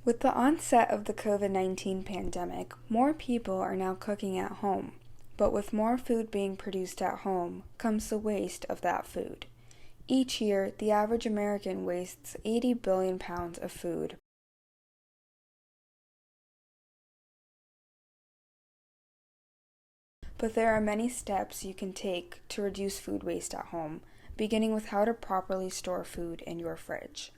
With the onset of the COVID-19 pandemic, more people are now cooking at home. But with more food being produced at home comes the waste of that food. Each year, the average American wastes 80 billion pounds of food. But there are many steps you can take to reduce food waste at home, beginning with how to properly store food in your fridge.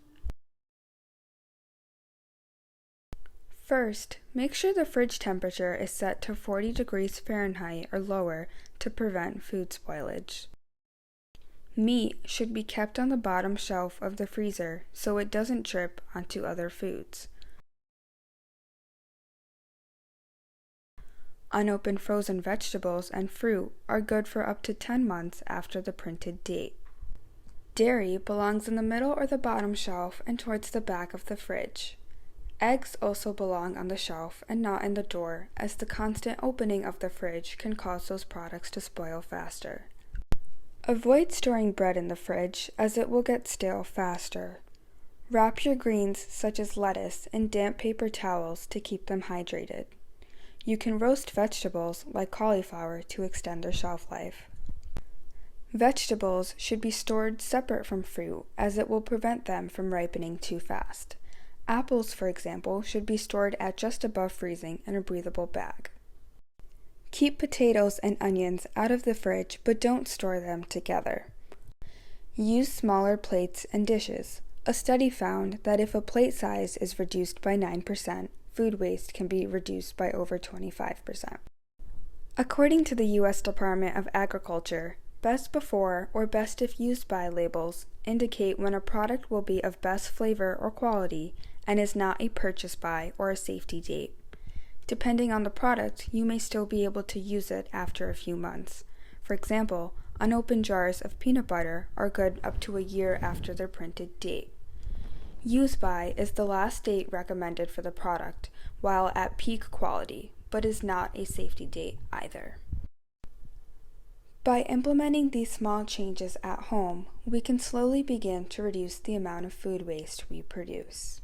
First, make sure the fridge temperature is set to 40 degrees Fahrenheit or lower to prevent food spoilage. Meat should be kept on the bottom shelf of the freezer so it doesn't drip onto other foods. Unopened frozen vegetables and fruit are good for up to 10 months after the printed date. Dairy belongs in the middle or the bottom shelf and towards the back of the fridge. Eggs also belong on the shelf and not in the door, as the constant opening of the fridge can cause those products to spoil faster. Avoid storing bread in the fridge, as it will get stale faster. Wrap your greens, such as lettuce, in damp paper towels to keep them hydrated. You can roast vegetables, like cauliflower, to extend their shelf life. Vegetables should be stored separate from fruit, as it will prevent them from ripening too fast. Apples, for example, should be stored at just above freezing in a breathable bag. Keep potatoes and onions out of the fridge, but don't store them together. Use smaller plates and dishes. A study found that if a plate size is reduced by 9%, food waste can be reduced by over 25%. According to the U.S. Department of Agriculture, best before or best if used by labels indicate when a product will be of best flavor or quality and is not a purchase by or a safety date. Depending on the product, you may still be able to use it after a few months. For example, unopened jars of peanut butter are good up to a year after their printed date. Use by is the last date recommended for the product while at peak quality, but is not a safety date either. By implementing these small changes at home, we can slowly begin to reduce the amount of food waste we produce.